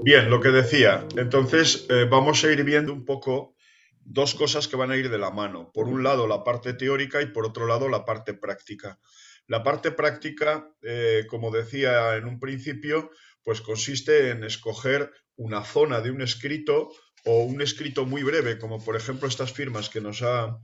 Bien, lo que decía. Entonces, vamos a ir viendo un poco dos cosas que van a ir de la mano. Por un lado, la parte teórica y por otro lado, la parte práctica. La parte práctica, como decía en un principio, pues consiste en escoger una zona de un escrito o un escrito muy breve, como por ejemplo estas firmas que nos ha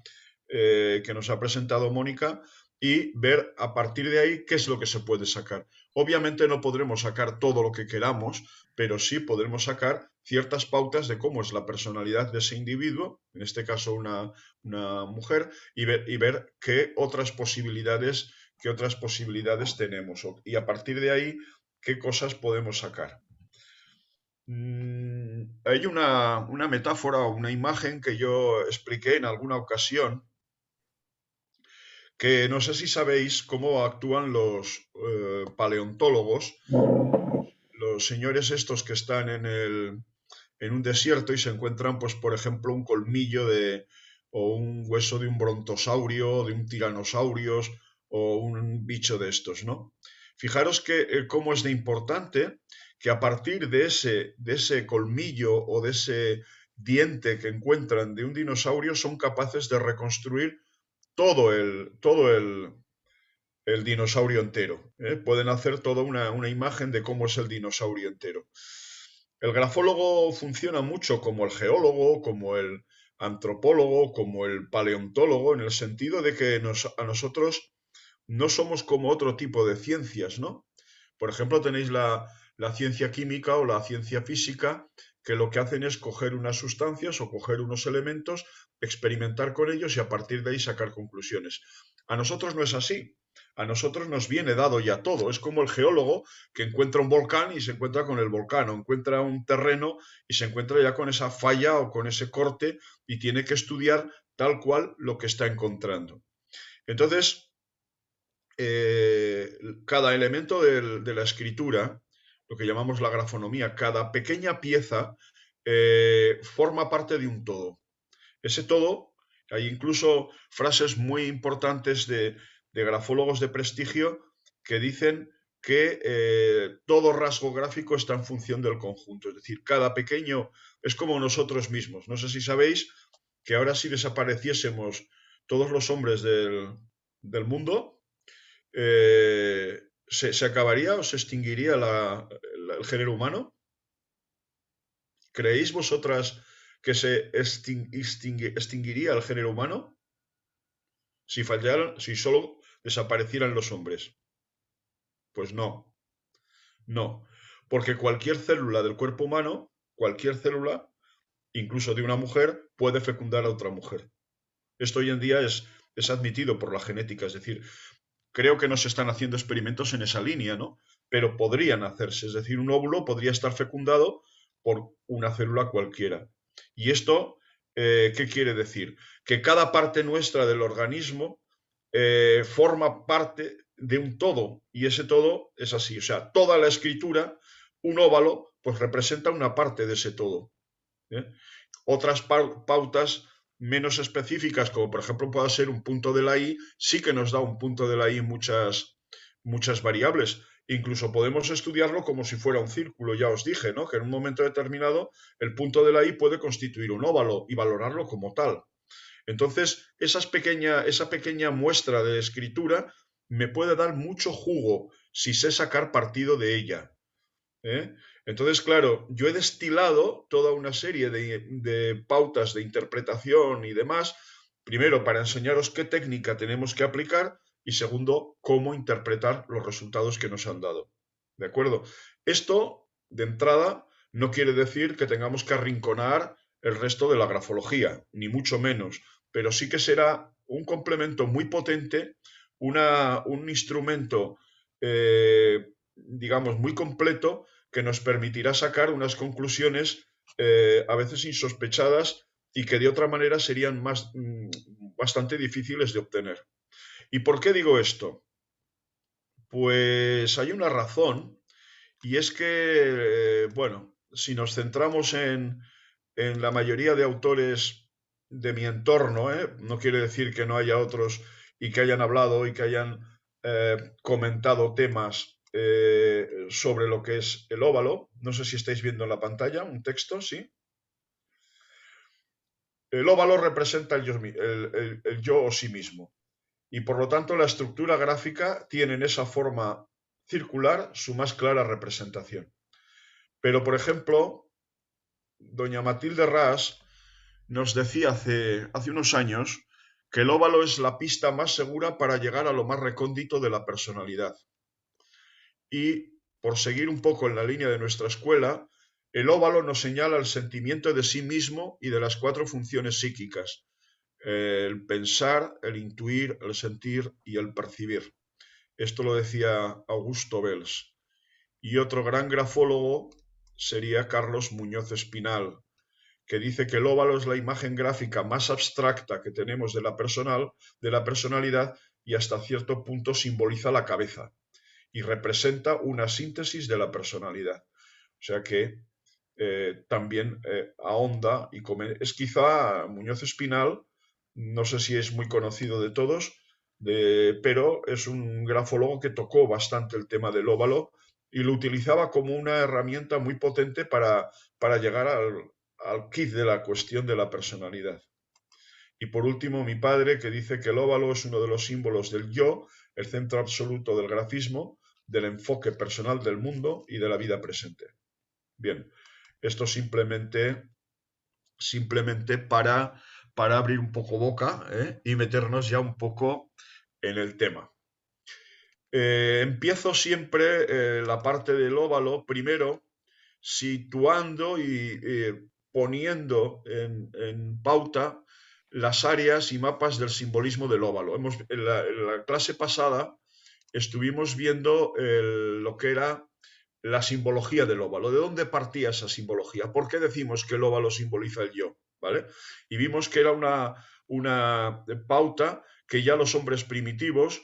presentado Mónica, y ver a partir de ahí qué es lo que se puede sacar. Obviamente no podremos sacar todo lo que queramos, pero sí podremos sacar ciertas pautas de cómo es la personalidad de ese individuo, en este caso una mujer, y ver qué otras posibilidades tenemos y a partir de ahí qué cosas podemos sacar. Hay una metáfora o una imagen que yo expliqué en alguna ocasión, que no sé si sabéis cómo actúan los paleontólogos, los señores estos que están en un desierto y se encuentran, pues, por ejemplo, un colmillo o un hueso de un brontosaurio, de un tiranosaurio o un bicho de estos, ¿no? Fijaros que cómo es de importante que a partir de ese colmillo o de ese diente que encuentran de un dinosaurio son capaces de reconstruir el dinosaurio entero. ¿Eh? Pueden hacer toda una imagen de cómo es el dinosaurio entero. El grafólogo funciona mucho como el geólogo, como el antropólogo, como el paleontólogo, en el sentido de que a nosotros no somos como otro tipo de ciencias, ¿no? Por ejemplo, tenéis la ciencia química o la ciencia física, que lo que hacen es coger unas sustancias o coger unos elementos, experimentar con ellos y a partir de ahí sacar conclusiones. A nosotros no es así. A nosotros nos viene dado ya todo. Es como el geólogo que encuentra un volcán y se encuentra con el volcán, o encuentra un terreno y se encuentra ya con esa falla o con ese corte y tiene que estudiar tal cual lo que está encontrando. Entonces, cada elemento de la escritura, lo que llamamos la grafonomía, cada pequeña pieza forma parte de un todo. Ese todo, hay incluso frases muy importantes de grafólogos de prestigio que dicen que todo rasgo gráfico está en función del conjunto. Es decir, cada pequeño es como nosotros mismos. No sé si sabéis que ahora si desapareciésemos todos los hombres del mundo, ¿se acabaría o se extinguiría el género humano? ¿Creéis vosotras que se extinguiría el género humano si solo desaparecieran los hombres? Pues no, no. Porque cualquier célula del cuerpo humano, cualquier célula, incluso de una mujer, puede fecundar a otra mujer. Esto hoy en día es admitido por la genética, es decir, creo que no se están haciendo experimentos en esa línea, ¿no? Pero podrían hacerse, es decir, un óvulo podría estar fecundado por una célula cualquiera. Y esto, ¿qué quiere decir? Que cada parte nuestra del organismo forma parte de un todo, y ese todo es así, o sea, toda la escritura, un óvalo, pues representa una parte de ese todo. ¿Eh? Otras pautas menos específicas, como por ejemplo pueda ser un punto de la I, sí que nos da un punto de la I muchas variables. Incluso podemos estudiarlo como si fuera un círculo, ya os dije, ¿no? Que en un momento determinado el punto de la I puede constituir un óvalo y valorarlo como tal. Entonces, esa pequeña muestra de escritura me puede dar mucho jugo si sé sacar partido de ella. ¿Eh? Entonces, claro, yo he destilado toda una serie de pautas de interpretación y demás, primero para enseñaros qué técnica tenemos que aplicar y segundo, cómo interpretar los resultados que nos han dado. ¿De acuerdo? Esto, de entrada, no quiere decir que tengamos que arrinconar el resto de la grafología, ni mucho menos, pero sí que será un complemento muy potente, un instrumento, digamos, muy completo que nos permitirá sacar unas conclusiones a veces insospechadas y que de otra manera serían bastante difíciles de obtener. ¿Y por qué digo esto? Pues hay una razón y es que, bueno, si nos centramos en la mayoría de autores de mi entorno, no quiere decir que no haya otros y que hayan hablado y que hayan comentado temas sobre lo que es el óvalo. No sé si estáis viendo en la pantalla un texto, ¿sí? El óvalo representa el yo o sí mismo y por lo tanto la estructura gráfica tiene en esa forma circular su más clara representación. Pero, por ejemplo, doña Matilde Ras nos decía hace unos años que el óvalo es la pista más segura para llegar a lo más recóndito de la personalidad. Y, por seguir un poco en la línea de nuestra escuela, el óvalo nos señala el sentimiento de sí mismo y de las 4 funciones psíquicas: el pensar, el intuir, el sentir y el percibir. Esto lo decía Augusto Bells. Y otro gran grafólogo sería Carlos Muñoz Espinal, que dice que el óvalo es la imagen gráfica más abstracta que tenemos de la personalidad, y hasta cierto punto simboliza la cabeza y representa una síntesis de la personalidad. O sea que también ahonda y es quizá Muñoz Espinal, no sé si es muy conocido de todos, pero es un grafólogo que tocó bastante el tema del óvalo y lo utilizaba como una herramienta muy potente para llegar al kit de la cuestión de la personalidad. Y por último, mi padre, que dice que el óvalo es uno de los símbolos del yo, el centro absoluto del grafismo, del enfoque personal del mundo y de la vida presente. Bien, esto simplemente para abrir un poco boca, y meternos ya un poco en el tema. Empiezo siempre la parte del óvalo primero situando y poniendo en pauta las áreas y mapas del simbolismo del óvalo. En la clase pasada estuvimos viendo lo que era la simbología del óvalo. ¿De dónde partía esa simbología? ¿Por qué decimos que el óvalo simboliza el yo? ¿Vale? Y vimos que era una pauta que ya los hombres primitivos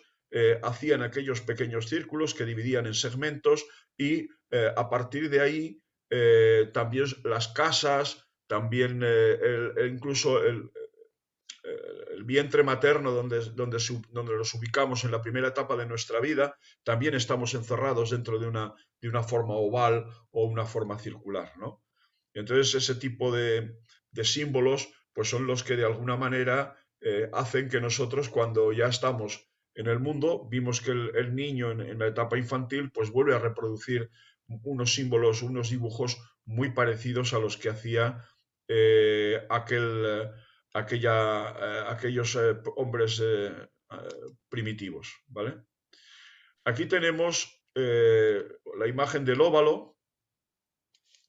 hacían aquellos pequeños círculos que dividían en segmentos y a partir de ahí también las casas, también incluso el vientre materno donde nos ubicamos en la primera etapa de nuestra vida, también estamos encerrados dentro de una forma oval o una forma circular, ¿no? Entonces ese tipo de símbolos pues son los que de alguna manera hacen que nosotros, cuando ya estamos en el mundo, vimos que el niño en la etapa infantil pues vuelve a reproducir unos símbolos, unos dibujos muy parecidos a los que hacía aquellos hombres primitivos, ¿vale? Aquí tenemos la imagen del óvalo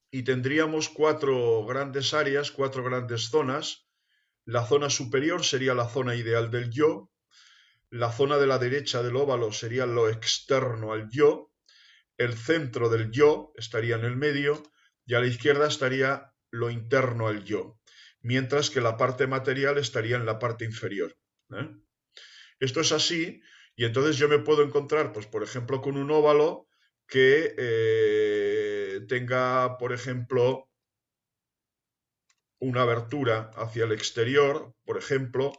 y tendríamos 4 grandes áreas, 4 grandes zonas. La zona superior sería la zona ideal del yo, la zona de la derecha del óvalo sería lo externo al yo, el centro del yo estaría en el medio y a la izquierda estaría lo interno al yo, mientras que la parte material estaría en la parte inferior. ¿eh? Esto es así, y entonces yo me puedo encontrar, pues por ejemplo, con un óvalo que tenga, por ejemplo, una abertura hacia el exterior, por ejemplo,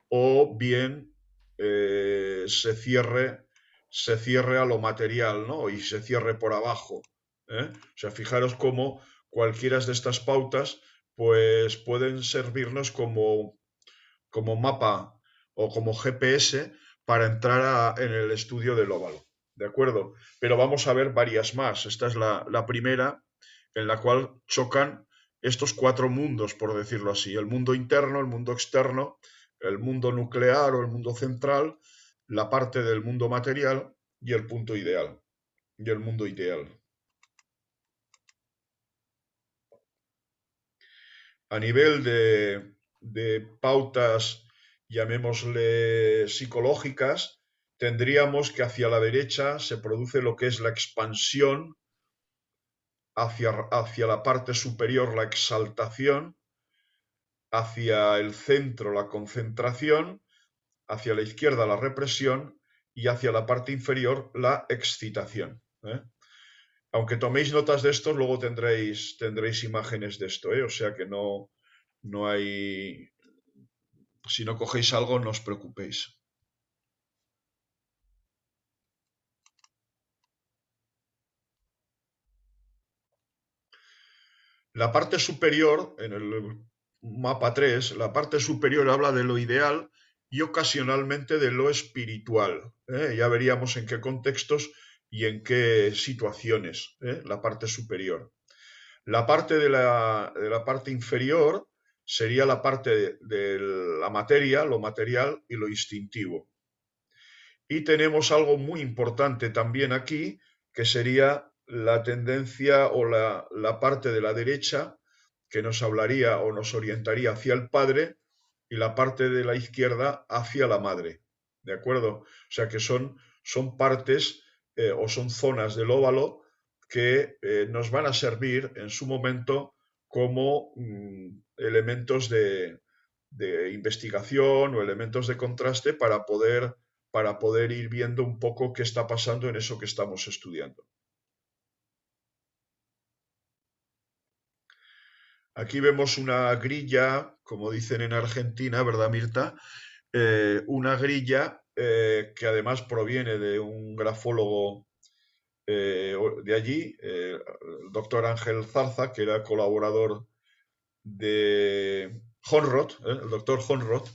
o bien se cierre a lo material, ¿no? Y se cierre por abajo. O sea, fijaros cómo cualquiera de estas pautas pues pueden servirnos como mapa o como GPS para entrar en el estudio del óvalo. ¿De acuerdo? Pero vamos a ver varias más. Esta es la primera en la cual chocan estos 4 mundos, por decirlo así. El mundo interno, el mundo externo, el mundo nuclear o el mundo central, la parte del mundo material y el punto ideal. Y el mundo ideal. A nivel de pautas, llamémosle psicológicas, tendríamos que hacia la derecha se produce lo que es la expansión, hacia la parte superior la exaltación, hacia el centro la concentración, hacia la izquierda la represión y hacia la parte inferior la excitación. Aunque toméis notas de esto, luego tendréis imágenes de esto, o sea que no hay. Si no cogéis algo, no os preocupéis. La parte superior, en el mapa 3, la parte superior habla de lo ideal y ocasionalmente de lo espiritual. Ya veríamos en qué contextos y en qué situaciones, la parte superior. La parte de la parte inferior sería la parte de la materia, lo material y lo instintivo. Y tenemos algo muy importante también aquí, que sería la tendencia o la parte de la derecha que nos hablaría o nos orientaría hacia el padre y la parte de la izquierda hacia la madre. ¿De acuerdo? O sea que son partes o son zonas del óvalo que nos van a servir en su momento como elementos de investigación o elementos de contraste para poder ir viendo un poco qué está pasando en eso que estamos estudiando. Aquí vemos una grilla, como dicen en Argentina, ¿verdad, Mirta? Una grilla que además proviene de un grafólogo de allí, el doctor Ángel Zarza, que era colaborador de Honroth, el doctor Honroth,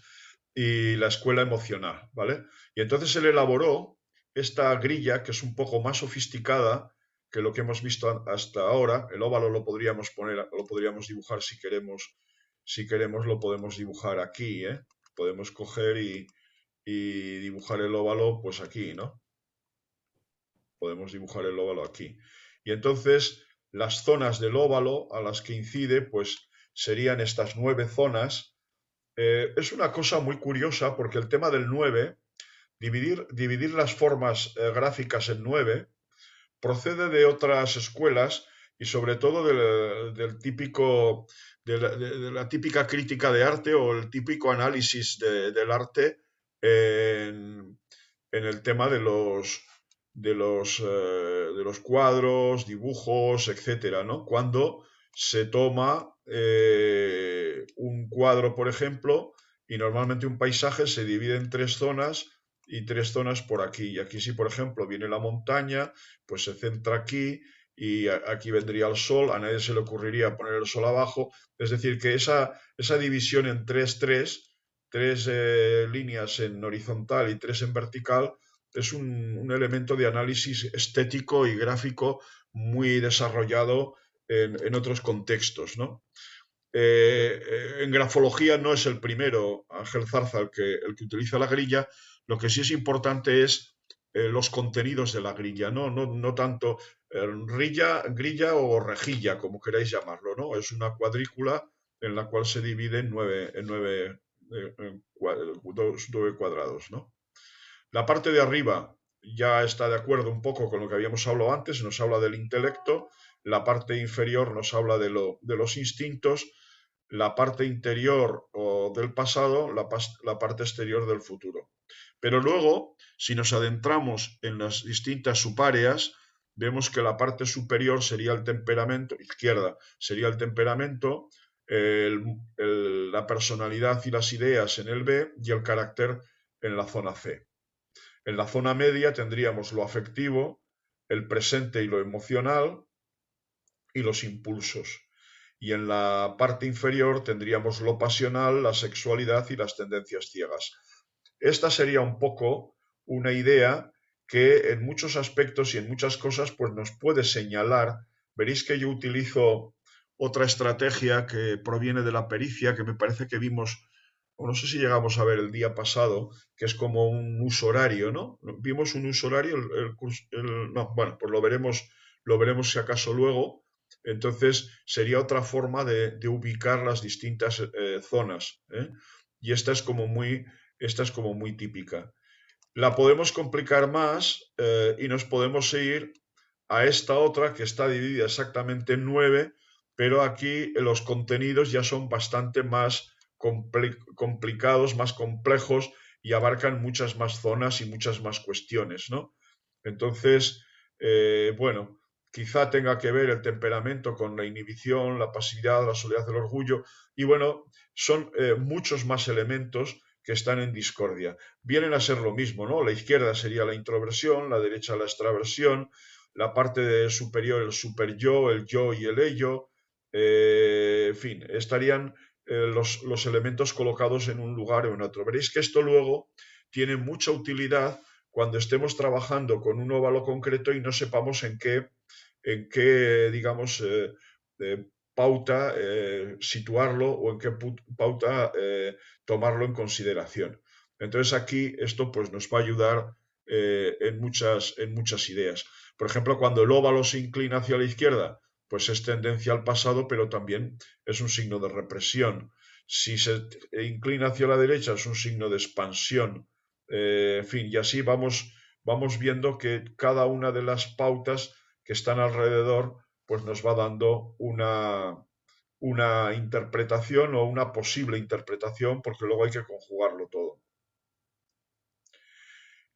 y la escuela emocional, ¿vale? Y entonces él elaboró esta grilla que es un poco más sofisticada que lo que hemos visto hasta ahora. El óvalo lo podríamos poner, lo podríamos dibujar si queremos lo podemos dibujar aquí, ¿eh? Podemos coger y dibujar el óvalo pues aquí, ¿no? Podemos dibujar el óvalo aquí. Y entonces las zonas del óvalo a las que incide pues serían estas 9 zonas. Es una cosa muy curiosa porque el tema del 9, dividir las formas gráficas en 9, procede de otras escuelas y sobre todo del típico, de la típica crítica de arte o el típico análisis del arte en el tema de los cuadros, dibujos, etcétera, ¿no? Cuando se toma un cuadro, por ejemplo, y normalmente un paisaje se divide en 3 zonas y 3 zonas por aquí. Y aquí si, por ejemplo, viene la montaña, pues se centra aquí y aquí vendría el sol, a nadie se le ocurriría poner el sol abajo. Es decir, que esa división en 3 líneas en horizontal y 3 en vertical, es un elemento de análisis estético y gráfico muy desarrollado en otros contextos, ¿no? En grafología no es el primero, Ángel Zarza, el que utiliza la grilla. Lo que sí es importante es los contenidos de la grilla, no tanto grilla o rejilla, como queráis llamarlo, ¿no? Es una cuadrícula en la cual se divide en 9 cuadrados, ¿no? La parte de arriba ya está de acuerdo un poco con lo que habíamos hablado antes, nos habla del intelecto, la parte inferior nos habla de los instintos, la parte interior o del pasado, la parte exterior del futuro. Pero luego, si nos adentramos en las distintas subáreas, vemos que la parte superior sería el temperamento, izquierda sería el temperamento, la personalidad y las ideas en el B y el carácter en la zona C. En la zona media tendríamos lo afectivo, el presente y lo emocional y los impulsos. Y en la parte inferior tendríamos lo pasional, la sexualidad y las tendencias ciegas. Esta sería un poco una idea que en muchos aspectos y en muchas cosas pues nos puede señalar. Veréis que yo utilizo otra estrategia que proviene de la pericia, que me parece que vimos, o no sé si llegamos a ver el día pasado, que es como un uso horario, ¿no? Vimos un uso horario, no, bueno, pues lo veremos si acaso luego. Entonces sería otra forma de ubicar las distintas zonas, ¿eh? Y esta es como muy típica. La podemos complicar más y nos podemos ir a esta otra que está dividida exactamente en 9, pero aquí los contenidos ya son bastante más complicados, más complejos y abarcan muchas más zonas y muchas más cuestiones, ¿no? Entonces, bueno, quizá tenga que ver el temperamento con la inhibición, la pasividad, la soledad, el orgullo, y bueno, son muchos más elementos que están en discordia. Vienen a ser lo mismo, ¿no? La izquierda sería la introversión, la derecha la extraversión, la parte superior el super yo y el ello, En fin, estarían los elementos colocados en un lugar o en otro. Veréis que esto luego tiene mucha utilidad cuando estemos trabajando con un óvalo concreto y no sepamos en qué digamos, pauta situarlo o en qué pauta tomarlo en consideración. Entonces aquí esto pues nos va a ayudar en muchas ideas. Por ejemplo, cuando el óvalo se inclina hacia la izquierda, pues es tendencia al pasado, pero también es un signo de represión. Si se inclina hacia la derecha, es un signo de expansión. En fin, y así vamos viendo que cada una de las pautas que están alrededor, pues nos va dando una interpretación o una posible interpretación, porque luego hay que conjugarlo todo.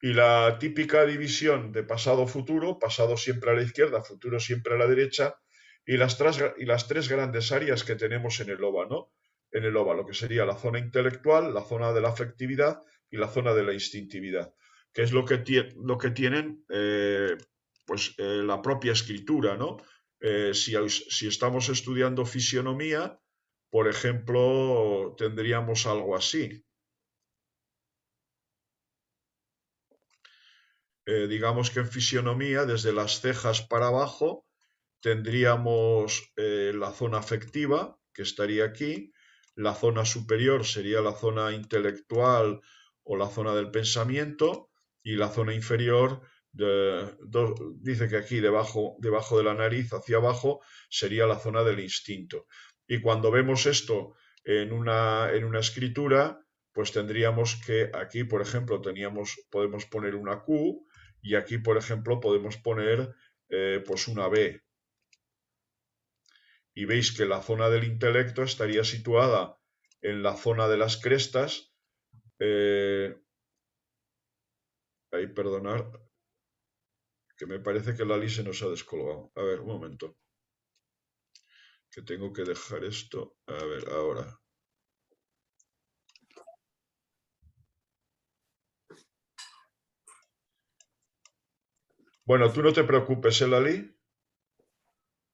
Y la típica división de pasado-futuro, pasado siempre a la izquierda, futuro siempre a la derecha, y las tres grandes áreas que tenemos en el óvalo, que sería la zona intelectual, la zona de la afectividad y la zona de la instintividad, que es lo que tienen pues, la propia escritura, ¿no? Si estamos estudiando fisionomía, por ejemplo, tendríamos algo así. Digamos que en fisionomía, desde las cejas para abajo, tendríamos la zona afectiva, que estaría aquí, la zona superior sería la zona intelectual o la zona del pensamiento, y la zona inferior, dice que aquí debajo de la nariz, hacia abajo, sería la zona del instinto. Y cuando vemos esto en una escritura, pues tendríamos que aquí, por ejemplo, podemos poner una Q, y aquí, por ejemplo, podemos poner pues una B. Y veis que la zona del intelecto estaría situada en la zona de las crestas. Ahí, perdonad, que me parece que Lali se nos ha descolgado. A ver, un momento. Que tengo que dejar esto. A ver, ahora. Bueno, tú no te preocupes, Lali?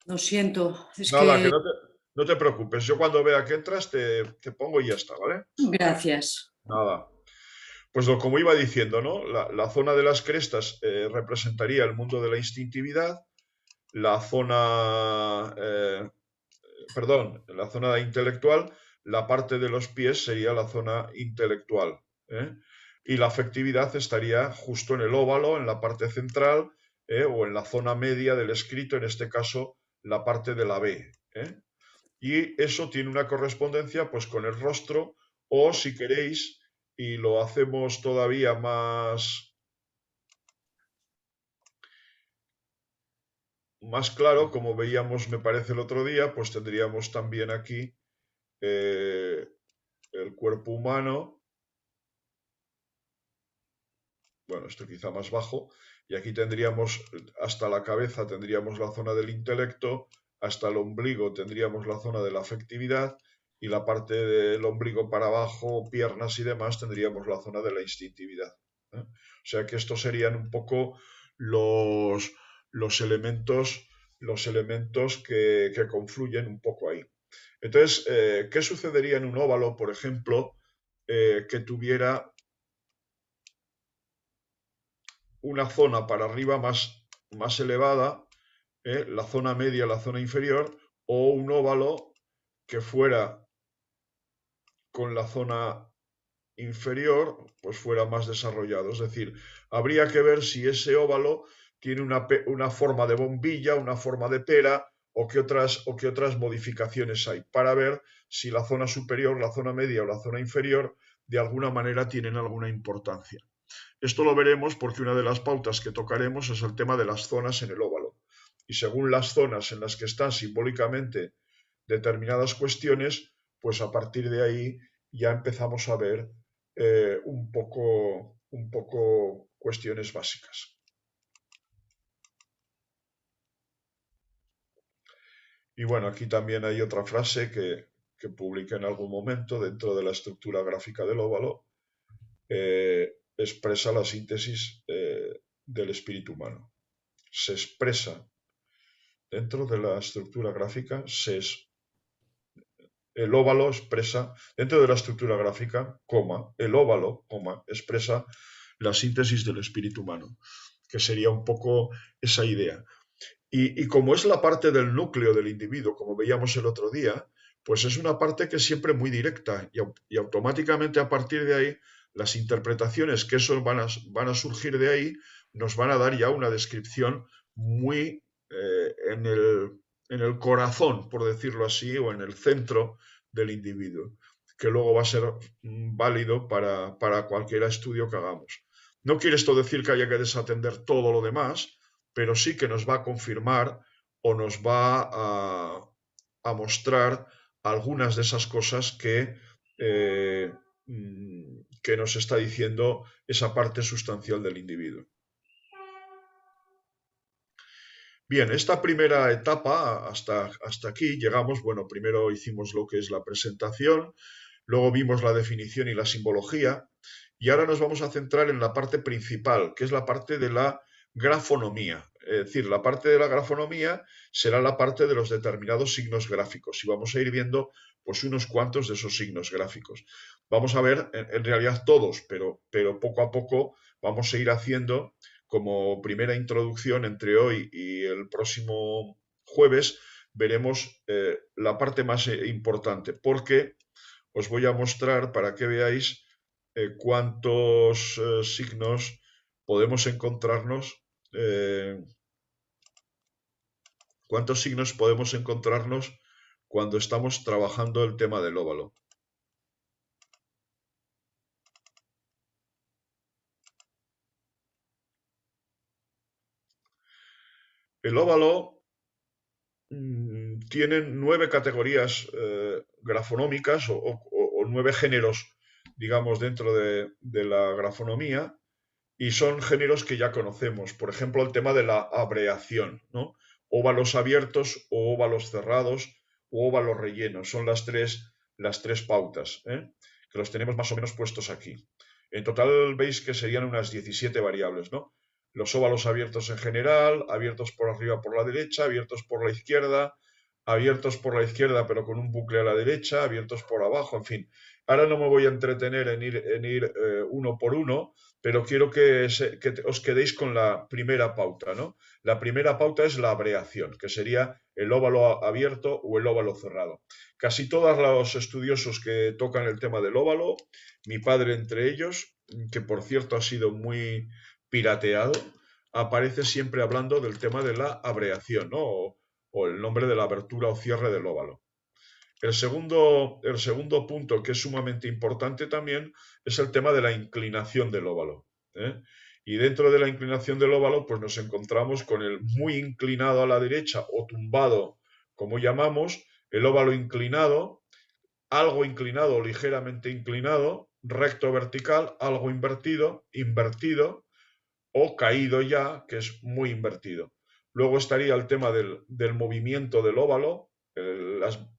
Lo siento, es Nada, que que no te preocupes. Yo cuando vea que entras te pongo y ya está, ¿vale? gracias. Nada. Pues como iba diciendo, ¿no? La zona de las crestas representaría el mundo de la instintividad, la zona, perdón, la zona intelectual, la parte de los pies sería la zona intelectual, ¿eh? Y la afectividad estaría justo en el óvalo, en la parte central, o en la zona media del escrito, en este caso la parte de la B, ¿eh? Y eso tiene una correspondencia pues con el rostro, o si queréis y lo hacemos todavía más claro, como veíamos me parece el otro día, pues tendríamos también aquí eh, el cuerpo humano, bueno, esto quizá más bajo, y aquí tendríamos hasta la cabeza tendríamos la zona del intelecto, hasta el ombligo tendríamos la zona de la afectividad, y la parte del ombligo para abajo, piernas y demás, tendríamos la zona de la instintividad, ¿eh? O sea que estos serían un poco los, los elementos, los elementos que confluyen un poco ahí. Entonces, ¿qué sucedería en un óvalo, por ejemplo, que tuviera una zona para arriba más elevada, la zona media, la zona inferior, o un óvalo que fuera con la zona inferior, pues fuera más desarrollado? Es decir, habría que ver si ese óvalo tiene una forma de bombilla, una forma de pera, o qué otras modificaciones hay, para ver si la zona superior, la zona media o la zona inferior de alguna manera tienen alguna importancia. Esto lo veremos porque una de las pautas que tocaremos es el tema de las zonas en el óvalo. Y según las zonas en las que están simbólicamente determinadas cuestiones, pues a partir de ahí ya empezamos a ver un poco cuestiones básicas. Y bueno, aquí también hay otra frase que publiqué en algún momento dentro de la estructura gráfica del óvalo. Expresa la síntesis del espíritu humano. Se expresa dentro de la estructura gráfica, el óvalo expresa, dentro de la estructura gráfica, coma, el óvalo, coma, expresa la síntesis del espíritu humano, que sería un poco esa idea. Y como es la parte del núcleo del individuo, como veíamos el otro día, pues es una parte que es siempre muy directa y automáticamente a partir de ahí las interpretaciones que eso van a surgir de ahí nos van a dar ya una descripción muy en el corazón, por decirlo así, o en el centro del individuo, que luego va a ser válido para cualquier estudio que hagamos. No quiere esto decir que haya que desatender todo lo demás, pero sí que nos va a confirmar o nos va a mostrar algunas de esas cosas eh, que nos está diciendo esa parte sustancial del individuo. Bien, esta primera etapa, hasta aquí llegamos, bueno, primero hicimos lo que es la presentación, luego vimos la definición y la simbología, y ahora nos vamos a centrar en la parte principal, que es la parte de la grafonomía. Es decir, la parte de la grafonomía será la parte de los determinados signos gráficos, y vamos a ir viendo pues unos cuantos de esos signos gráficos. Vamos a ver en realidad todos, pero poco a poco vamos a ir haciendo como primera introducción entre hoy y el próximo jueves, veremos la parte más importante, porque os voy a mostrar para que veáis cuántos signos podemos encontrarnos, cuántos signos podemos encontrarnos cuando estamos trabajando el tema del óvalo. El óvalo tienen 9 categorías grafonómicas o 9 géneros, digamos, dentro de la grafonomía, y son géneros que ya conocemos. Por ejemplo, el tema de la abreación, ¿no? Óvalos abiertos o óvalos cerrados o óvalos rellenos. Son las tres pautas, que los tenemos más o menos puestos aquí. En total veis que serían unas 17 variables, ¿no? Los óvalos abiertos en general, abiertos por arriba por la derecha, abiertos por la izquierda, abiertos por la izquierda pero con un bucle a la derecha, abiertos por abajo, en fin. Ahora no me voy a entretener en ir uno por uno, pero quiero que os quedéis con la primera pauta, ¿no? La primera pauta es la abreación, que sería el óvalo abierto o el óvalo cerrado. Casi todos los estudiosos que tocan el tema del óvalo, mi padre entre ellos, que por cierto ha sido muy pirateado, aparece siempre hablando del tema de la abreación, ¿no? O el nombre de la abertura o cierre del óvalo. El segundo punto, que es sumamente importante también, es el tema de la inclinación del óvalo, ¿eh? Y dentro de la inclinación del óvalo, pues nos encontramos con el muy inclinado a la derecha o tumbado, como llamamos, el óvalo inclinado, algo inclinado o ligeramente inclinado, recto vertical, algo invertido, invertido o caído ya, que es muy invertido. Luego estaría el tema del movimiento del óvalo,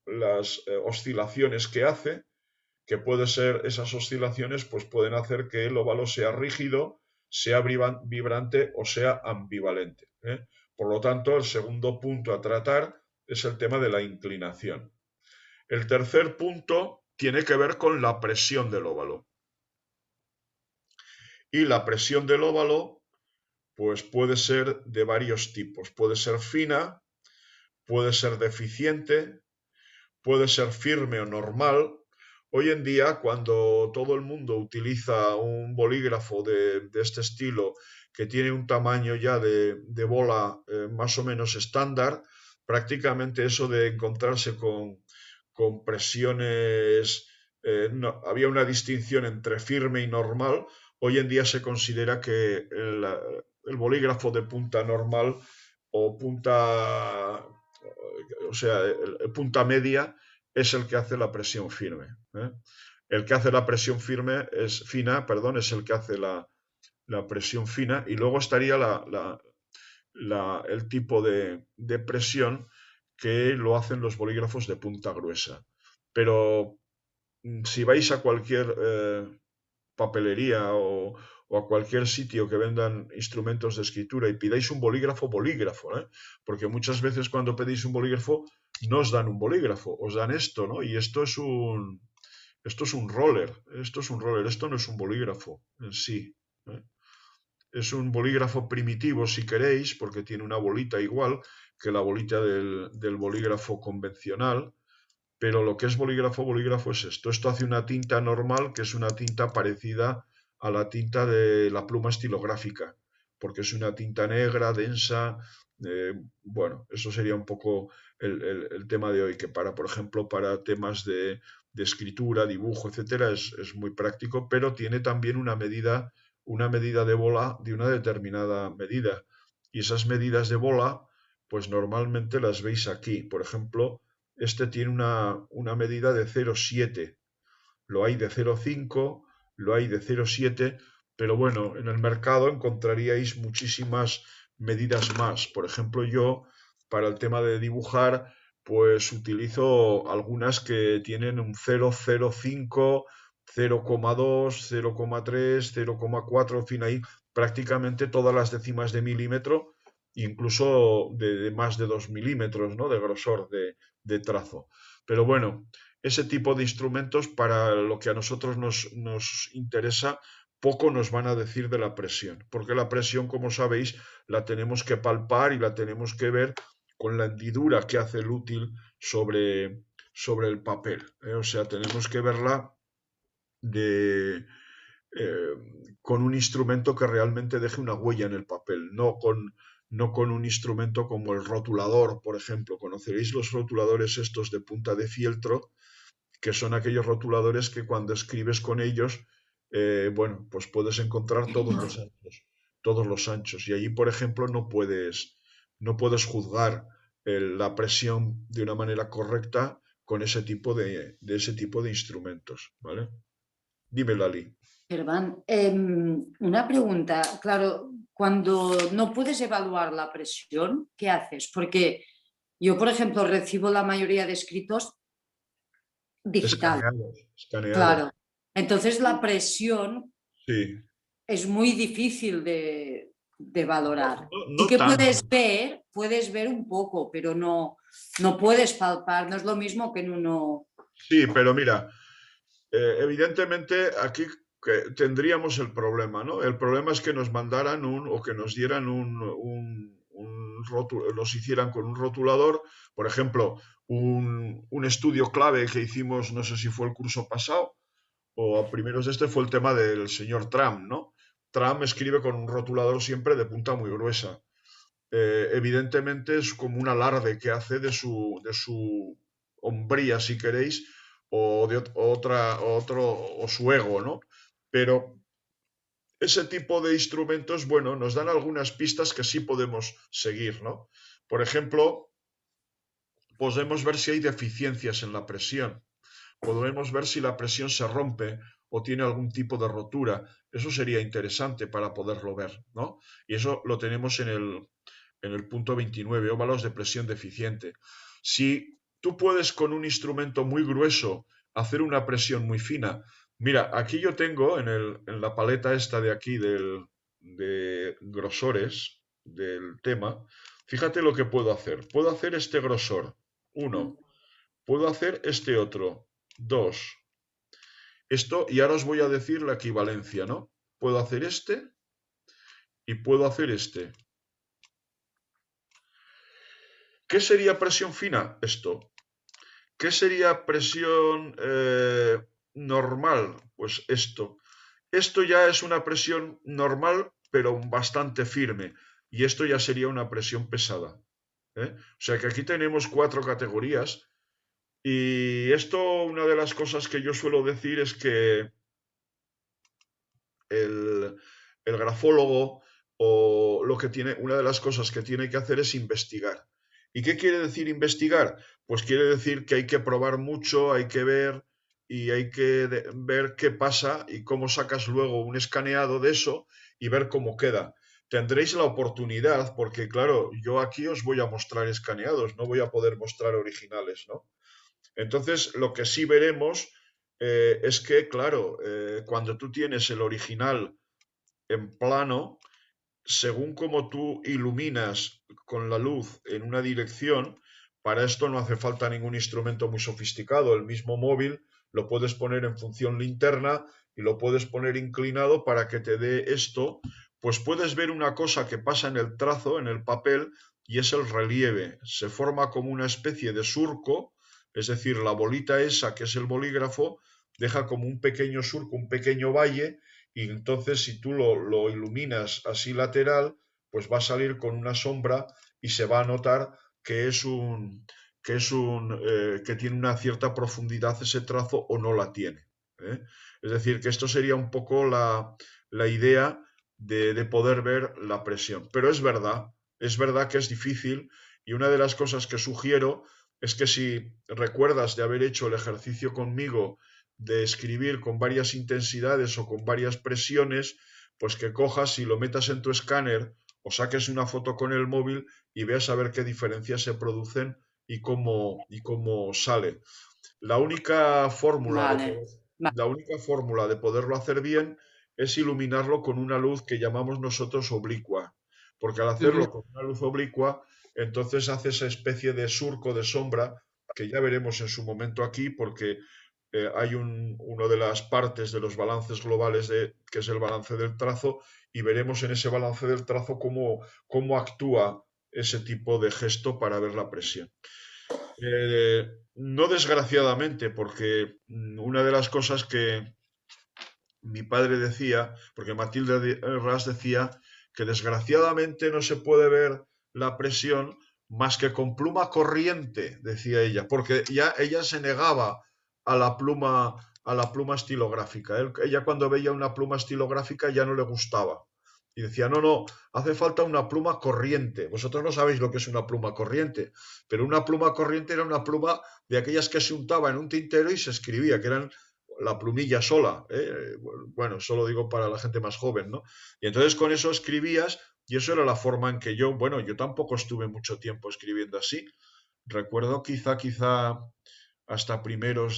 las oscilaciones que hace, que puede ser esas oscilaciones, pues pueden hacer que el óvalo sea rígido, sea vibrante o sea ambivalente, ¿eh? Por lo tanto, el segundo punto a tratar es el tema de la inclinación. El tercer punto tiene que ver con la presión del óvalo. Y la presión del óvalo, pues puede ser de varios tipos. Puede ser fina, puede ser deficiente, puede ser firme o normal. Hoy en día, cuando todo el mundo utiliza un bolígrafo de este estilo, que tiene un tamaño ya de bola más o menos estándar, prácticamente eso de encontrarse con presiones, no, había una distinción entre firme y normal. Hoy en día se considera que el bolígrafo de punta normal o punta, o sea, punta media es el que hace la presión firme, ¿eh? El que hace la presión fina, es el que hace la presión fina, y luego estaría el tipo de presión que lo hacen los bolígrafos de punta gruesa. Pero si vais a cualquier papelería o a cualquier sitio que vendan instrumentos de escritura y pidáis un bolígrafo, bolígrafo, ¿eh? Porque muchas veces cuando pedís un bolígrafo no os dan un bolígrafo, os dan esto, ¿no? Y esto es un roller, esto no es un bolígrafo en sí, ¿eh? Es un bolígrafo primitivo si queréis, porque tiene una bolita igual que la bolita del bolígrafo convencional, pero lo que es bolígrafo, bolígrafo es esto. Esto hace una tinta normal, que es una tinta parecida a la tinta de la pluma estilográfica, porque es una tinta negra, densa. Bueno, eso sería un poco el tema de hoy, que por ejemplo, para temas de escritura, dibujo, etcétera, es muy práctico, pero tiene también una medida de bola de una determinada medida. Y esas medidas de bola, pues normalmente las veis aquí. Por ejemplo, este tiene una medida de 0,7. Lo hay de 0,5, lo hay de 0,7, pero bueno, en el mercado encontraríais muchísimas medidas más. Por ejemplo, yo, para el tema de dibujar, pues utilizo algunas que tienen un 0,05, 0,2, 0,3, 0,4, en fin, ahí prácticamente todas las décimas de milímetro, incluso de más de 2 milímetros, ¿no? De grosor de trazo. Pero bueno, ese tipo de instrumentos para lo que a nosotros nos interesa, poco nos van a decir de la presión, porque la presión, como sabéis, la tenemos que palpar y la tenemos que ver con la hendidura que hace el útil sobre el papel, ¿eh? O sea, tenemos que verla de, eh, con un instrumento que realmente deje una huella en el papel, no con un instrumento como el rotulador, por ejemplo. Conoceréis los rotuladores estos de punta de fieltro, que son aquellos rotuladores que cuando escribes con ellos, bueno, pues puedes encontrar todos los anchos. Y allí, por ejemplo, no puedes juzgar la presión de una manera correcta con ese tipo de instrumentos, ¿vale? Dime, Lali. Germán, una pregunta. Claro, cuando no puedes evaluar la presión, ¿qué haces? Porque yo, por ejemplo, recibo la mayoría de escritos digital, Escaneados, escaneados. claro. Entonces la presión Sí. es muy difícil de No, valorar. Sí no que tanto. puedes ver un poco, pero no puedes palpar, no es lo mismo que en uno. Sí, pero mira, evidentemente aquí tendríamos el problema, ¿no? El problema es que nos mandaran o que nos dieran nos hicieran con un rotulador, por ejemplo, un estudio clave que hicimos, no sé si fue el curso pasado o a primeros de este, fue el tema del señor Trump, ¿no? Trump escribe con un rotulador siempre de punta muy gruesa. Evidentemente es como un alarde que hace de su hombría, si queréis, o de o su ego, ¿no? Pero ese tipo de instrumentos, bueno, nos dan algunas pistas que sí podemos seguir, ¿no? Por ejemplo, podemos ver si hay deficiencias en la presión, podemos ver si la presión se rompe o tiene algún tipo de rotura. Eso sería interesante para poderlo ver, ¿no? Y eso lo tenemos en el punto 29, óvalos de presión deficiente. Si tú puedes con un instrumento muy grueso hacer una presión muy fina, mira, aquí yo tengo en la paleta esta de aquí de grosores del tema, fíjate lo que puedo hacer. Puedo hacer este grosor, Mm. uno. Puedo hacer este otro, dos. Esto, y ahora os voy a decir la equivalencia, ¿no? Puedo hacer este y puedo hacer este. ¿Qué sería presión fina? Esto. ¿Qué sería presión normal? Pues esto. Esto ya es una presión normal, pero bastante firme. Y esto ya sería una presión pesada, ¿eh? O sea que aquí tenemos cuatro categorías. Y esto, una de las cosas que yo suelo decir es que el, el grafólogo o lo que tiene, una de las cosas que tiene que hacer es investigar. ¿Y qué quiere decir investigar? Pues quiere decir que hay que probar mucho, hay que ver y hay que ver qué pasa y cómo sacas luego un escaneado de eso y ver cómo queda. Tendréis la oportunidad, porque claro, yo aquí os voy a mostrar escaneados, no voy a poder mostrar originales, ¿no? Entonces, lo que sí veremos es que, claro, cuando tú tienes el original en plano, según como tú iluminas con la luz en una dirección, para esto no hace falta ningún instrumento muy sofisticado. El mismo móvil lo puedes poner en función linterna y lo puedes poner inclinado para que te dé esto. Pues puedes ver una cosa que pasa en el trazo, en el papel, y es el relieve. Se forma como una especie de surco, es decir, la bolita esa que es el bolígrafo deja como un pequeño surco, un pequeño valle, y entonces si tú lo iluminas así lateral, pues va a salir con una sombra y se va a notar que es que tiene una cierta profundidad ese trazo o no la tiene. ¿Eh? Es decir, que esto sería un poco la idea de poder ver la presión. Pero es verdad que es difícil y una de las cosas que sugiero es que si recuerdas de haber hecho el ejercicio conmigo de escribir con varias intensidades o con varias presiones, pues que cojas y lo metas en tu escáner o saques una foto con el móvil y veas a ver qué diferencias se producen y cómo sale. La única fórmula de Vale, poder- la única fórmula de poderlo hacer bien es iluminarlo con una luz que llamamos nosotros oblicua, porque al vale. hacerlo con una luz oblicua, entonces hace esa especie de surco de sombra que ya veremos en su momento aquí, porque hay uno de las partes de los balances globales que es el balance del trazo, y veremos en ese balance del trazo cómo actúa ese tipo de gesto para ver la presión. No desgraciadamente, porque una de las cosas que mi padre decía, porque Matilde Ras decía que desgraciadamente no se puede ver la presión más que con pluma corriente, decía ella, porque ya ella se negaba a la pluma estilográfica. Ella cuando veía una pluma estilográfica ya no le gustaba. Y decía, no, no, hace falta una pluma corriente. Vosotros no sabéis lo que es una pluma corriente, pero una pluma corriente era una pluma de aquellas que se untaba en un tintero y se escribía, que eran la plumilla sola, ¿eh? Bueno, solo digo para la gente más joven, ¿no? Y entonces con eso escribías y eso era la forma en que yo, bueno, yo tampoco estuve mucho tiempo escribiendo así. Recuerdo quizá hasta hasta primero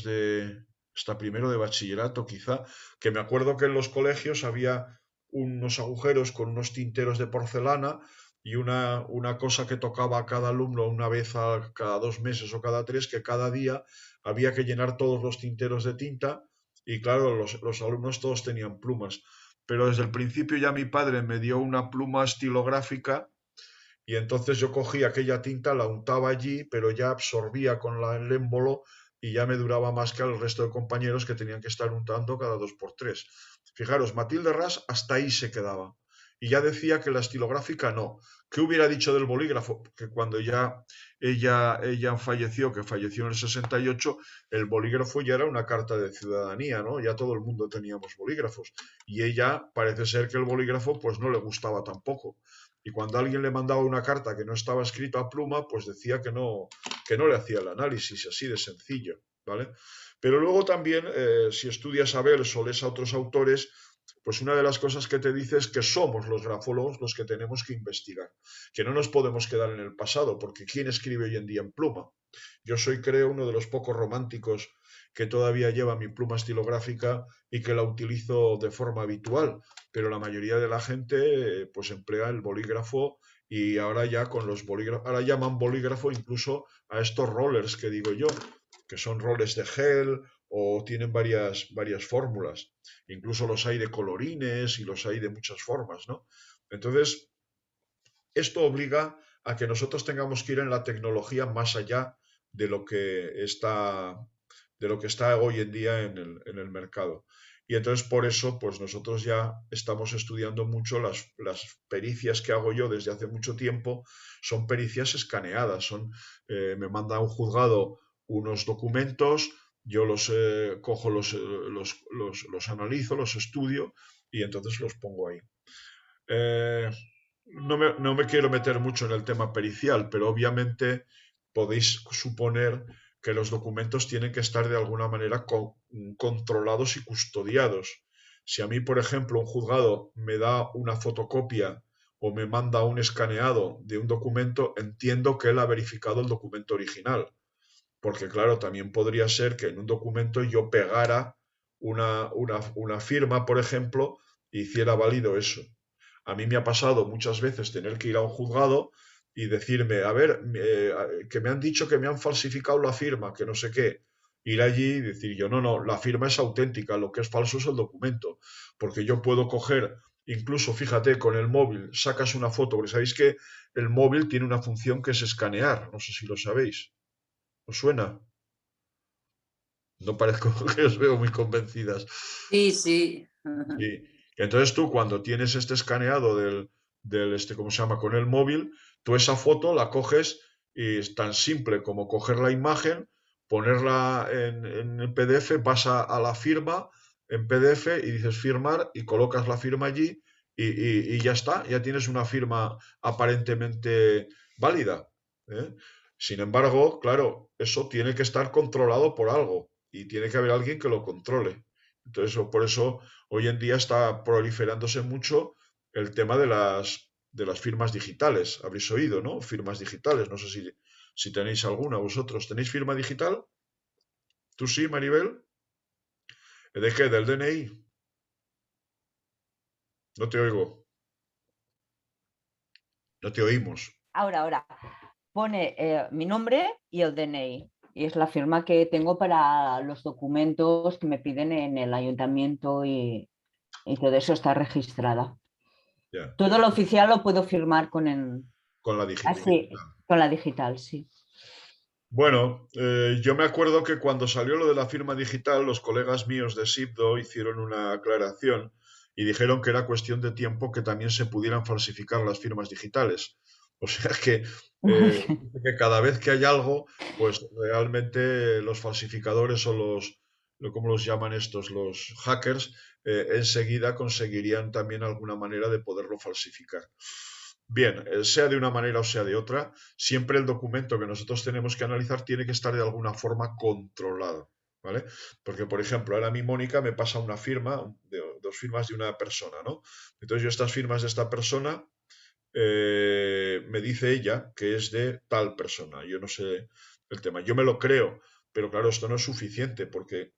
de bachillerato, quizá, que me acuerdo que en los colegios había unos agujeros con unos tinteros de porcelana y una cosa que tocaba a cada alumno una vez cada 2 meses o cada tres, que cada día había que llenar todos los tinteros de tinta y claro, los alumnos todos tenían plumas. Pero desde el principio ya mi padre me dio una pluma estilográfica y entonces yo cogía aquella tinta, la untaba allí, pero ya absorbía con el émbolo y ya me duraba más que al resto de compañeros que tenían que estar untando cada 2 por 3. Fijaros, Matilde Ras hasta ahí se quedaba. Y ya decía que la estilográfica no. ¿Qué hubiera dicho del bolígrafo? Que cuando ya ella falleció, que falleció en el 68, el bolígrafo ya era una carta de ciudadanía, ¿no? Ya todo el mundo teníamos bolígrafos. Y ella parece ser que el bolígrafo pues no le gustaba tampoco y cuando alguien le mandaba una carta que no estaba escrita a pluma, pues decía que no le hacía el análisis, así de sencillo, ¿vale? Pero luego también, si estudias a Bels o lees a otros autores, pues una de las cosas que te dice es que somos los grafólogos los que tenemos que investigar, que no nos podemos quedar en el pasado, porque ¿quién escribe hoy en día en pluma? Yo soy, creo, uno de los pocos románticos que todavía lleva mi pluma estilográfica y que la utilizo de forma habitual, pero la mayoría de la gente pues emplea el bolígrafo y ahora ya con los bolígrafos, ahora llaman bolígrafo incluso a estos rollers que digo yo, que son rollers de gel o tienen varias fórmulas. Incluso los hay de colorines y los hay de muchas formas, ¿no? Entonces, esto obliga a que nosotros tengamos que ir en la tecnología más allá de lo que está, de lo que está hoy en día en el mercado. Y entonces por eso, pues nosotros ya estamos estudiando mucho las pericias que hago yo desde hace mucho tiempo, son pericias escaneadas, me manda un juzgado unos documentos, yo cojo, los analizo, los estudio y entonces los pongo ahí. Eh, no me quiero meter mucho en el tema pericial, pero obviamente podéis suponer que los documentos tienen que estar de alguna manera controlados y custodiados. Si a mí, por ejemplo, un juzgado me da una fotocopia o me manda un escaneado de un documento, entiendo que él ha verificado el documento original. Porque claro, también podría ser que en un documento yo pegara una firma, por ejemplo, hiciera válido eso. A mí me ha pasado muchas veces tener que ir a un juzgado y decirme, a ver, que me han dicho que me han falsificado la firma, que no sé qué. Ir allí y decir yo, no, no, la firma es auténtica, lo que es falso es el documento. Porque yo puedo coger, incluso fíjate, con el móvil, sacas una foto, porque sabéis que el móvil tiene una función que es escanear, no sé si lo sabéis. ¿Os suena? No parezco que os veo muy convencidas. Sí, sí. Sí. Entonces tú cuando tienes este escaneado ¿cómo se llama? Con el móvil, tú esa foto la coges y es tan simple como coger la imagen, ponerla en el PDF, vas a la firma en PDF y dices firmar y colocas la firma allí y ya está, ya tienes una firma aparentemente válida. ¿Eh? Sin embargo, claro, eso tiene que estar controlado por algo y tiene que haber alguien que lo controle. Entonces, por eso hoy en día está proliferándose mucho el tema de las firmas digitales. Habréis oído, ¿no? Firmas digitales. No sé si tenéis alguna vosotros. ¿Tenéis firma digital? ¿Tú sí, Maribel? ¿De qué? ¿Del DNI? No te oigo. No te oímos. Ahora, pone mi nombre y el DNI. Y es la firma que tengo para los documentos que me piden en el ayuntamiento y todo eso está registrada. Ya. Todo lo oficial lo puedo firmar Con la así, digital. con la digital, sí. Bueno, yo me acuerdo que cuando salió lo de la firma digital, los colegas míos de SIPDO hicieron una aclaración y dijeron que era cuestión de tiempo que también se pudieran falsificar las firmas digitales. O sea que cada vez que hay algo, pues realmente los falsificadores o ¿cómo los llaman estos? Los hackers, enseguida conseguirían también alguna manera de poderlo falsificar. Bien, sea de una manera o sea de otra, siempre el documento que nosotros tenemos que analizar tiene que estar de alguna forma controlado, ¿vale? Porque, por ejemplo, ahora a mí Mónica me pasa una firma, dos firmas de una persona, ¿no? Entonces yo estas firmas de esta persona, me dice ella que es de tal persona. Yo no sé el tema. Yo me lo creo, pero claro, esto no es suficiente porque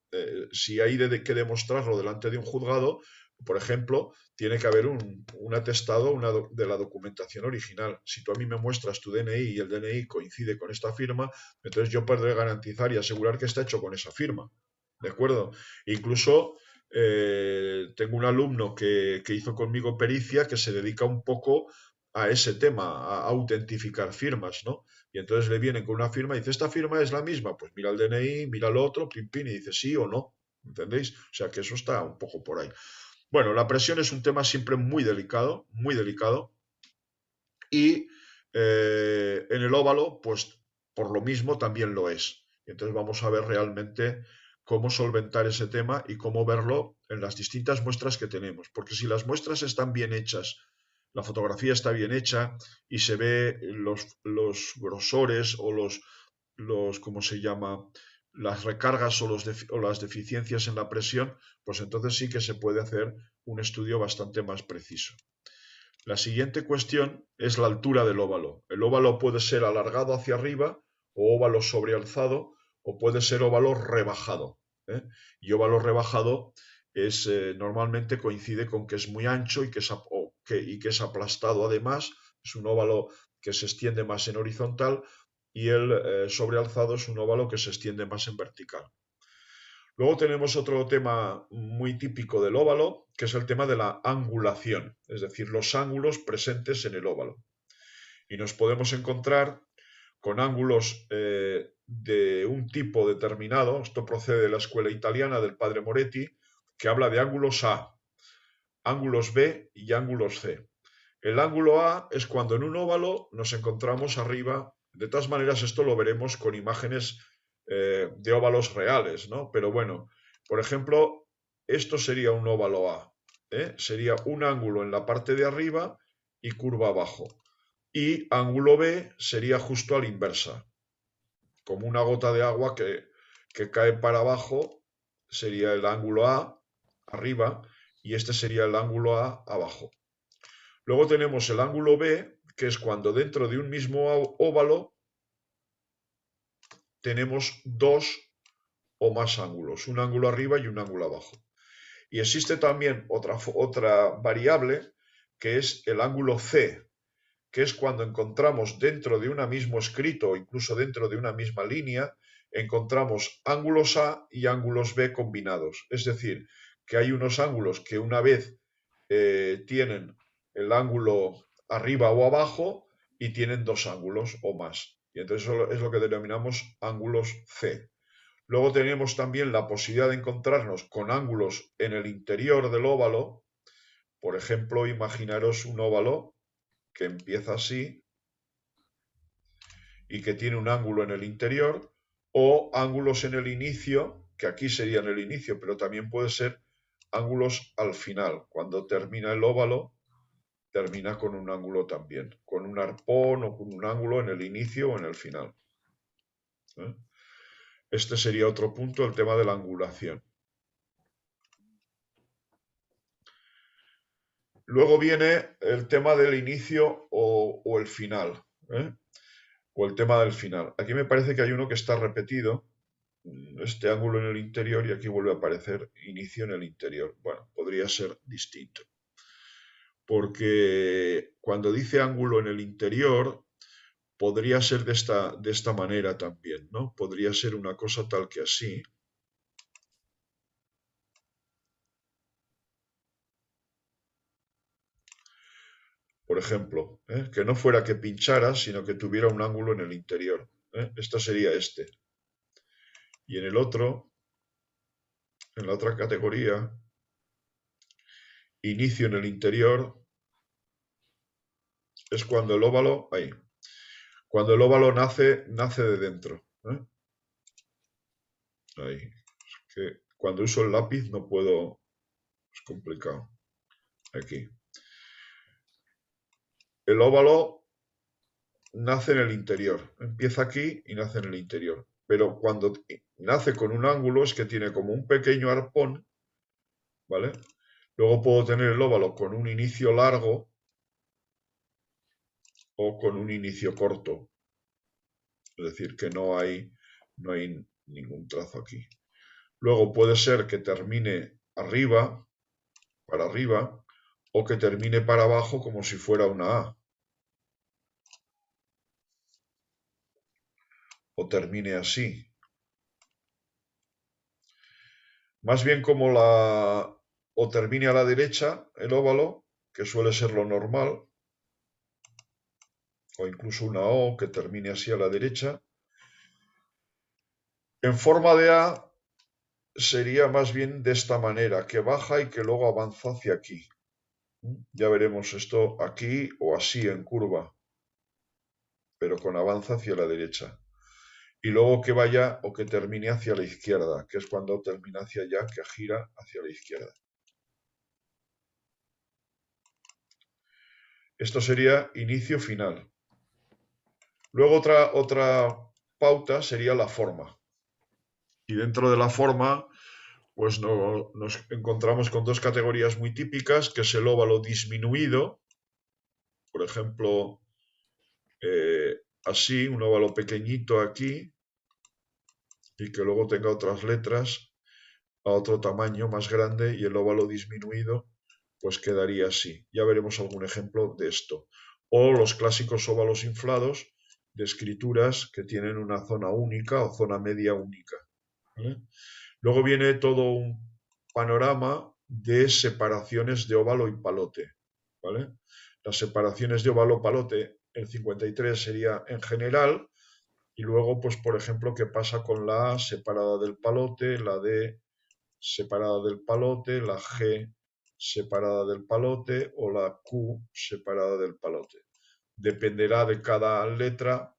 si hay que demostrarlo delante de un juzgado, por ejemplo, tiene que haber un atestado de la documentación original. Si tú a mí me muestras tu DNI y el DNI coincide con esta firma, entonces yo podré garantizar y asegurar que está hecho con esa firma. ¿De acuerdo? Incluso tengo un alumno que hizo conmigo pericia que se dedica un poco a ese tema, a autentificar firmas, ¿no? Y entonces le vienen con una firma y dice, ¿esta firma es la misma? Pues mira el DNI, mira lo otro, pim, pim, y dice sí o no, ¿entendéis? O sea que eso está un poco por ahí. Bueno, la presión es un tema siempre muy delicado, y en el óvalo, pues por lo mismo también lo es. Entonces vamos a ver realmente cómo solventar ese tema y cómo verlo en las distintas muestras que tenemos. Porque si las muestras están bien hechas, la fotografía está bien hecha y se ve los grosores o ¿cómo se llama? Las recargas o las deficiencias en la presión, pues entonces sí que se puede hacer un estudio bastante más preciso. La siguiente cuestión es la altura del óvalo. El óvalo puede ser alargado hacia arriba o óvalo sobrealzado o puede ser óvalo rebajado. ¿Eh? Y óvalo rebajado normalmente coincide con que es muy ancho y que es aplastado además. Es un óvalo que se extiende más en horizontal y el sobrealzado es un óvalo que se extiende más en vertical. Luego tenemos otro tema muy típico del óvalo, que es el tema de la angulación, es decir, los ángulos presentes en el óvalo. Y nos podemos encontrar con ángulos de un tipo determinado, esto procede de la escuela italiana del padre Moretti, que habla de ángulos A, ángulos B y ángulos C. El ángulo A es cuando en un óvalo nos encontramos arriba, de todas maneras esto lo veremos con imágenes de óvalos reales, ¿no? Pero bueno, por ejemplo, esto sería un óvalo A, ¿eh? Sería un ángulo en la parte de arriba y curva abajo. Y ángulo B sería justo a la inversa, como una gota de agua que cae para abajo, sería el ángulo A arriba y este sería el ángulo A abajo. Luego tenemos el ángulo B, que es cuando dentro de un mismo óvalo tenemos dos o más ángulos, un ángulo arriba y un ángulo abajo. Y existe también otra variable que es el ángulo C, que es cuando encontramos dentro de un mismo escrito o incluso dentro de una misma línea, encontramos ángulos A y ángulos B combinados. Es decir, que hay unos ángulos que una vez tienen el ángulo arriba o abajo y tienen dos ángulos o más. Y entonces eso es lo que denominamos ángulos C. Luego tenemos también la posibilidad de encontrarnos con ángulos en el interior del óvalo. Por ejemplo, imaginaros un óvalo que empieza así y que tiene un ángulo en el interior, o ángulos en el inicio, que aquí serían el inicio, pero también puede ser ángulos al final. Cuando termina el óvalo, termina con un ángulo también, con un arpón o con un ángulo en el inicio o en el final. Este sería otro punto, el tema de la angulación. Luego viene el tema del inicio o el final, o el tema del final. Aquí me parece que hay uno que está repetido, este ángulo en el interior, y aquí vuelve a aparecer inicio en el interior. Bueno, podría ser distinto. Porque cuando dice ángulo en el interior, podría ser de esta manera también, ¿no? Podría ser una cosa tal que así. Por ejemplo, que no fuera que pinchara, sino que tuviera un ángulo en el interior. Esto sería este. Y en el otro, en la otra categoría, inicio en el interior, es cuando el óvalo, ahí, cuando el óvalo nace de dentro. Ahí. Es que cuando uso el lápiz no puedo, es complicado. Aquí. El óvalo nace en el interior, empieza aquí y nace en el interior. Pero cuando nace con un ángulo es que tiene como un pequeño arpón, ¿vale? Luego puedo tener el óvalo con un inicio largo o con un inicio corto. Es decir, que no hay ningún trazo aquí. Luego puede ser que termine arriba, para arriba, o que termine para abajo como si fuera una A. O termine así. Más bien como o termine a la derecha el óvalo, que suele ser lo normal, o incluso una O que termine así a la derecha. En forma de A sería más bien de esta manera, que baja y que luego avanza hacia aquí. Ya veremos esto aquí o así en curva, pero con avanza hacia la derecha. Y luego que vaya o que termine hacia la izquierda, que es cuando termina hacia allá, que gira hacia la izquierda. Esto sería inicio-final. Luego otra pauta sería la forma. Y dentro de la forma, pues nos encontramos con dos categorías muy típicas, que es el óvalo disminuido, por ejemplo, así, un óvalo pequeñito aquí, y que luego tenga otras letras a otro tamaño más grande, y el óvalo disminuido pues quedaría así. Ya veremos algún ejemplo de esto. O los clásicos óvalos inflados de escrituras que tienen una zona única o zona media única. ¿Vale? Luego viene todo un panorama de separaciones de óvalo y palote. ¿Vale? Las separaciones de óvalo-palote, el 53 sería en general, y luego, pues por ejemplo, qué pasa con la A separada del palote, la D separada del palote, la G separada del palote o la Q separada del palote. Dependerá de cada letra,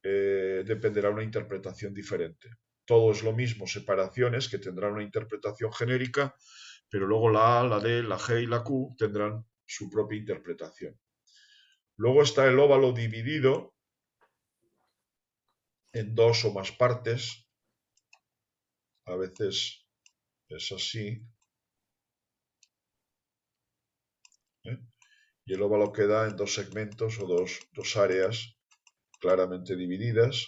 dependerá una interpretación diferente. Todo es lo mismo, separaciones que tendrán una interpretación genérica, pero luego la A, la D, la G y la Q tendrán su propia interpretación. Luego está el óvalo dividido en dos o más partes. A veces es así. Y el óvalo queda en dos segmentos o dos áreas claramente divididas.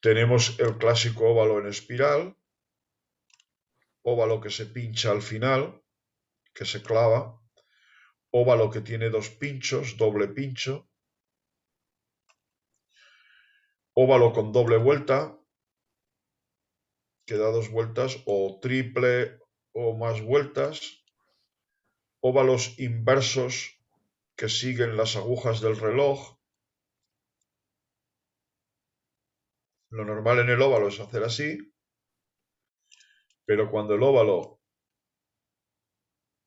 Tenemos el clásico óvalo en espiral, óvalo que se pincha al final, que se clava, óvalo que tiene dos pinchos, doble pincho, óvalo con doble vuelta, que da dos vueltas, o triple o más vueltas, óvalos inversos que siguen las agujas del reloj. Lo normal en el óvalo es hacer así, pero cuando el óvalo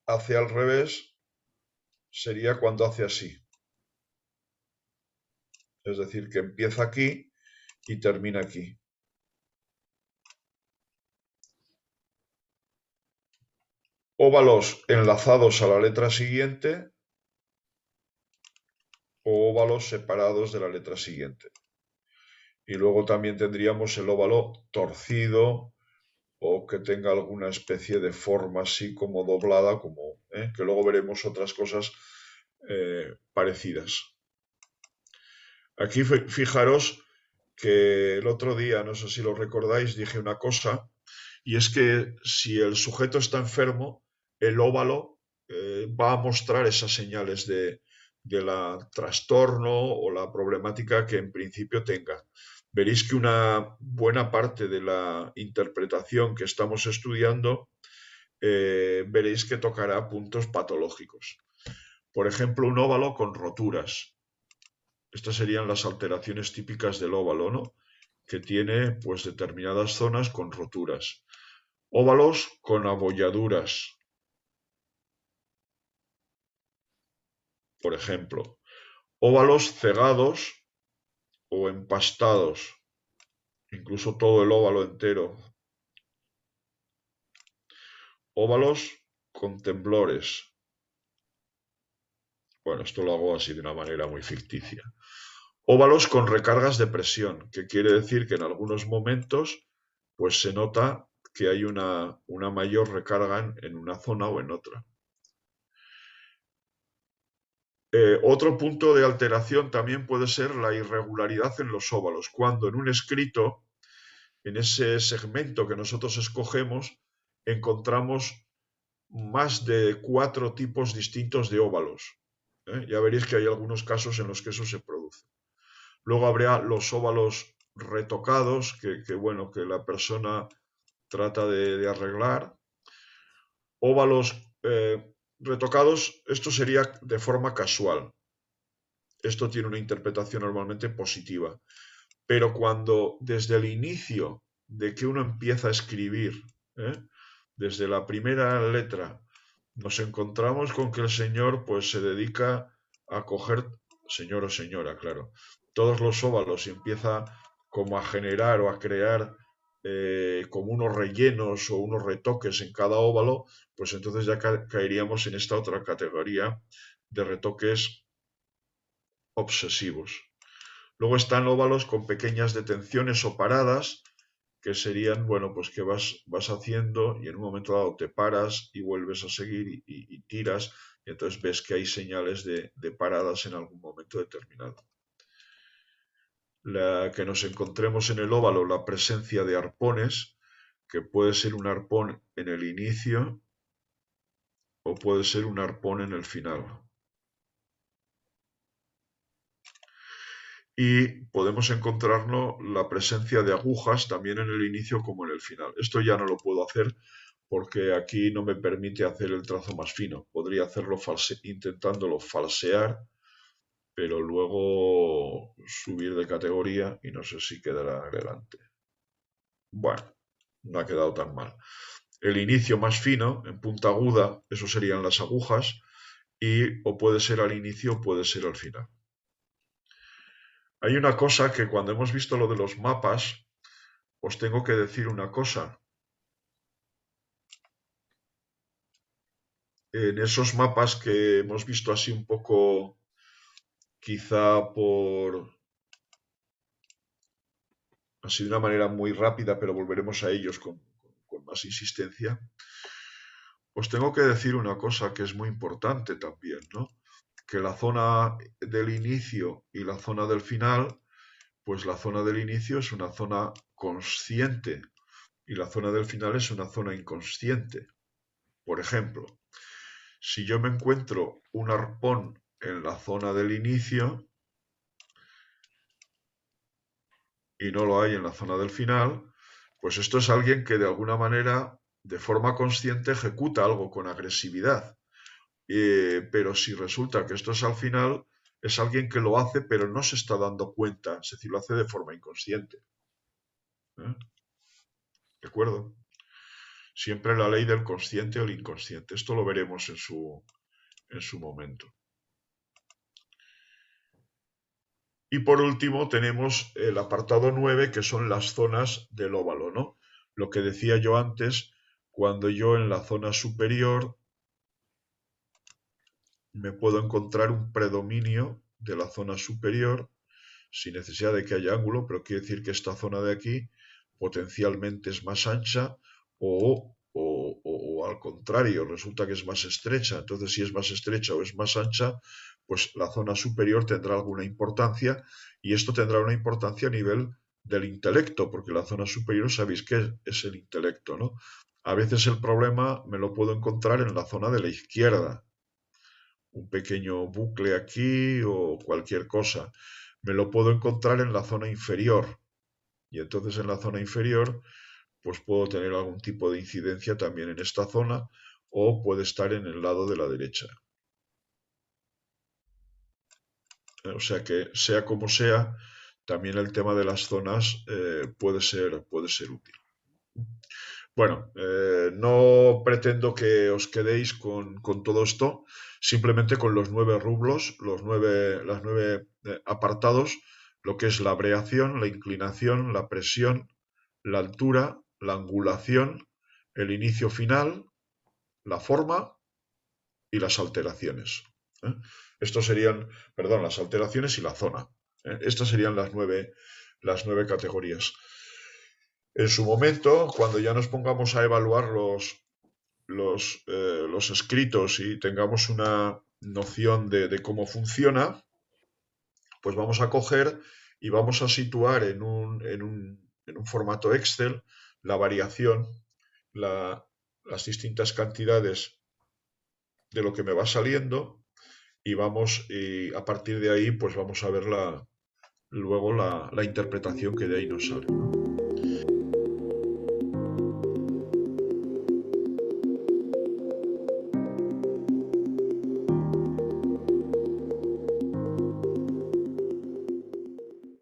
hace al revés, sería cuando hace así. Es decir, que empieza aquí y termina aquí. Óvalos enlazados a la letra siguiente o óvalos separados de la letra siguiente. Y luego también tendríamos el óvalo torcido o que tenga alguna especie de forma así como doblada, que luego veremos otras cosas parecidas. Aquí fijaros que el otro día, no sé si lo recordáis, dije una cosa, y es que si el sujeto está enfermo, el óvalo va a mostrar esas señales de la trastorno o la problemática que en principio tenga. Veréis que una buena parte de la interpretación que estamos estudiando, veréis que tocará puntos patológicos. Por ejemplo, un óvalo con roturas. Estas serían las alteraciones típicas del óvalo, ¿no? Que tiene pues determinadas zonas con roturas. Óvalos con abolladuras, por ejemplo. Óvalos cegados o empastados, incluso todo el óvalo entero. Óvalos con temblores. Bueno, esto lo hago así de una manera muy ficticia. Óvalos con recargas de presión, que quiere decir que en algunos momentos pues se nota que hay una mayor recarga en una zona o en otra. Otro punto de alteración también puede ser la irregularidad en los óvalos, cuando en un escrito, en ese segmento que nosotros escogemos, encontramos más de 4 tipos distintos de óvalos. Ya veréis que hay algunos casos en los que eso se produce. Luego habrá los óvalos retocados, que la persona trata de arreglar. Óvalos retocados, esto sería de forma casual. Esto tiene una interpretación normalmente positiva. Pero cuando desde el inicio de que uno empieza a escribir, desde la primera letra, nos encontramos con que el señor pues se dedica a coger, señor o señora, claro, todos los óvalos y empieza como a generar o a crear como unos rellenos o unos retoques en cada óvalo, pues entonces ya caeríamos en esta otra categoría de retoques obsesivos. Luego están óvalos con pequeñas detenciones o paradas, que serían, bueno, pues que vas haciendo y en un momento dado te paras y vuelves a seguir y tiras, y entonces ves que hay señales de paradas en algún momento determinado. Que nos encontremos en el óvalo la presencia de arpones, que puede ser un arpón en el inicio o puede ser un arpón en el final. Y podemos encontrarnos la presencia de agujas también en el inicio como en el final. Esto ya no lo puedo hacer porque aquí no me permite hacer el trazo más fino. Podría hacerlo intentándolo falsear, pero luego subir de categoría y no sé si quedará elegante. Bueno, no ha quedado tan mal. El inicio más fino, en punta aguda, eso serían las agujas, y o puede ser al inicio o puede ser al final. Hay una cosa que cuando hemos visto lo de los mapas, os tengo que decir una cosa. En esos mapas que hemos visto así un poco, quizá así de una manera muy rápida, pero volveremos a ellos con más insistencia, os tengo que decir una cosa que es muy importante también, ¿no? Que la zona del inicio y la zona del final, pues la zona del inicio es una zona consciente y la zona del final es una zona inconsciente. Por ejemplo, si yo me encuentro un arpón en la zona del inicio y no lo hay en la zona del final, pues esto es alguien que de alguna manera, de forma consciente, ejecuta algo con agresividad. Pero si resulta que esto es al final, es alguien que lo hace pero no se está dando cuenta, es decir, lo hace de forma inconsciente. ¿De acuerdo? Siempre la ley del consciente o el inconsciente. Esto lo veremos en su momento. Y por último tenemos el apartado 9, que son las zonas del óvalo, ¿no? Lo que decía yo antes, cuando yo en la zona superior me puedo encontrar un predominio de la zona superior sin necesidad de que haya ángulo, pero quiere decir que esta zona de aquí potencialmente es más ancha o al contrario, resulta que es más estrecha. Entonces, si es más estrecha o es más ancha, pues la zona superior tendrá alguna importancia y esto tendrá una importancia a nivel del intelecto, porque la zona superior sabéis que es el intelecto, ¿no? A veces el problema me lo puedo encontrar en la zona de la izquierda, un pequeño bucle aquí o cualquier cosa. Me lo puedo encontrar en la zona inferior y entonces en la zona inferior pues puedo tener algún tipo de incidencia también en esta zona o puede estar en el lado de la derecha. O sea que sea como sea, también el tema de las zonas puede ser útil. Bueno, no pretendo que os quedéis con todo esto, simplemente con los 9 rublos, los 9 apartados, lo que es la abreación, la inclinación, la presión, la altura, la angulación, el inicio final, la forma y las alteraciones. ¿eh? Estos serían, perdón, las alteraciones y la zona. Estas serían las nueve categorías. En su momento, cuando ya nos pongamos a evaluar los escritos y tengamos una noción de cómo funciona, pues vamos a coger y vamos a situar en un formato Excel la variación, las distintas cantidades de lo que me va saliendo y a partir de ahí pues vamos a ver luego la interpretación que de ahí nos sale, ¿no?